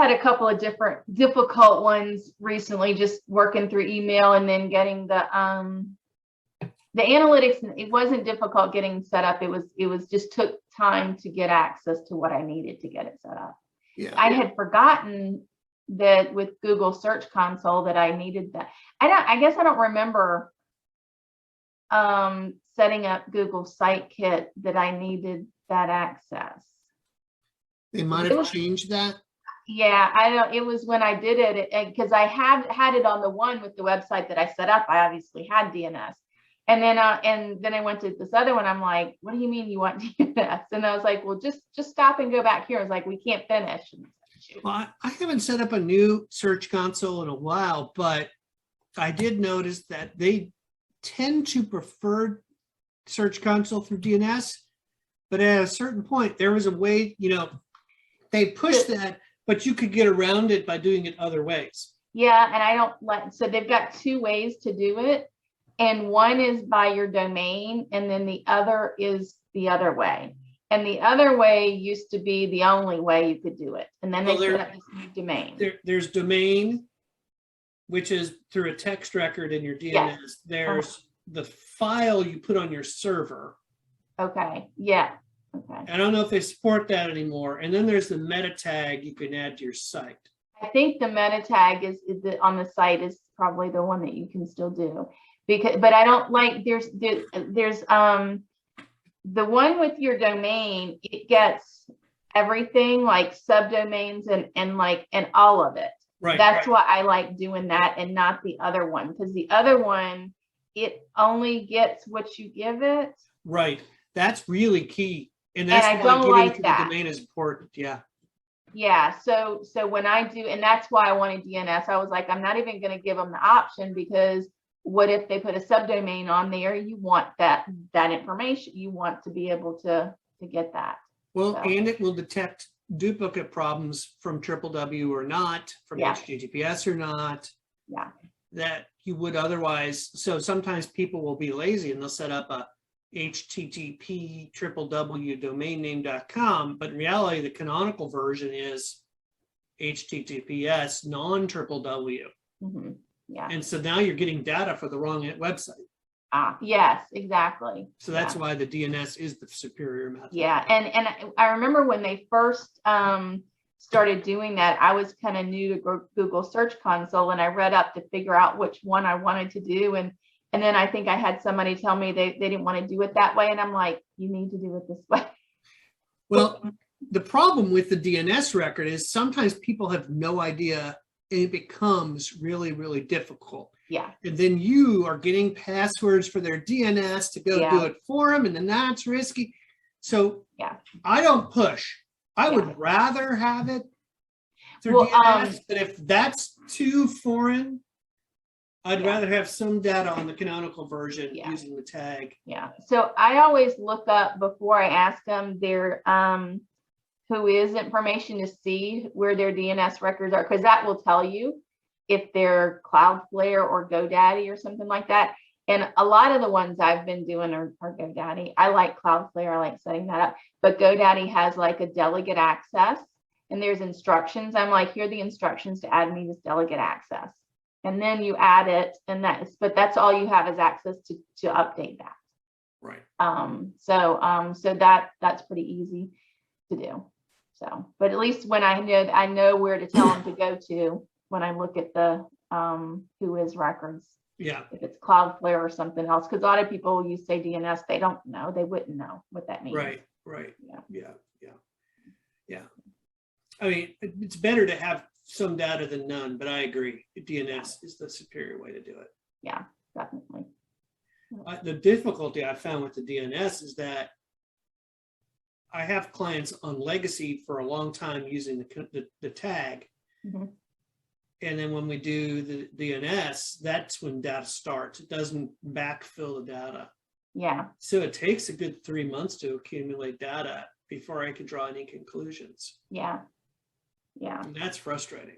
had a couple of difficult ones recently, just working through email and then getting the analytics. It wasn't difficult getting set up. It was just took time to get access to what I needed to get it set up. Yeah. I had forgotten that with Google Search Console that I needed that. I guess I don't remember setting up Google Sitekit that I needed that access. They might have changed that. Yeah, I don't. It was when I did it because I had it on the one with the website that I set up. I obviously had DNS, and then I went to this other one. I'm like, what do you mean you want DNS? And I was like, well, just stop and go back here. I was like, we can't finish. Well, I haven't set up a new Search Console in a while, but I did notice that they tend to prefer Search Console through DNS, but at a certain point, there was a way, they pushed that, but you could get around it by doing it other ways. Yeah, and I don't like, so they've got two ways to do it, and one is by your domain, and then the other is the other way. And the other way used to be the only way you could do it. And then they set up this new domain. There's domain, which is through a text record in your DNS. Yes. There's the file you put on your server. Okay. Yeah. Okay. I don't know if they support that anymore. And then there's the meta tag you can add to your site. I think the meta tag is on the site is probably the one that you can still do, but I don't like there's the one with your domain, it gets everything like subdomains and all of it. Right. That's why I like doing that and not the other one, because the other one, it only gets what you give it. Right. That's really key. And that's I don't like that. The domain is important. Yeah. Yeah. So when I do, and that's why I wanted DNS, I was like, I'm not even going to give them the option, because what if they put a subdomain on there? You want that information. You want to be able to get that. Well, and it will detect duplicate problems from www or not, from HTTPS or not. Yeah. That you would otherwise. So sometimes people will be lazy and they'll set up a HTTP www.domainname.com, but in reality, the canonical version is HTTPS non-www. Mm-hmm. Yeah. And so now you're getting data for the wrong website. Yes, exactly. So that's why the DNS is the superior method. Yeah. And I remember when they first started doing that, I was kind of new to Google Search Console, and I read up to figure out which one I wanted to do. And then I think I had somebody tell me they didn't want to do it that way. And I'm like, you need to do it this way. Well, the problem with the DNS record is sometimes people have no idea, and it becomes really, really difficult. Yeah. And then you are getting passwords for their DNS to go do it for them, and then that's risky. So I don't push. I would rather have it through DNS, but if that's too foreign, I'd rather have some data on the canonical version using the tag. Yeah. So I always look up before I ask them their whois information to see where their DNS records are, because that will tell you if they're Cloudflare or GoDaddy or something like that. And a lot of the ones I've been doing are GoDaddy. I like Cloudflare. I like setting that up. But GoDaddy has like a delegate access, and there's instructions. I'm like, here are the instructions to add me this delegate access. And then you add it, and but that's all you have is access to update that. Right. So that's pretty easy to do. So, but at least when I know where to tell them to go to when I look at the whois records. Yeah. If it's Cloudflare or something else, because a lot of people you say DNS, they don't know, they wouldn't know what that means. Right. Yeah. I mean, it's better to have some data than none, but I agree. DNS is the superior way to do it. Yeah, definitely. The difficulty I found with the DNS is that I have clients on legacy for a long time using the tag. Mm-hmm. And then when we do the DNS, that's when data starts. It doesn't backfill the data. Yeah. So it takes a good 3 months to accumulate data before I can draw any conclusions. Yeah. Yeah. And that's frustrating.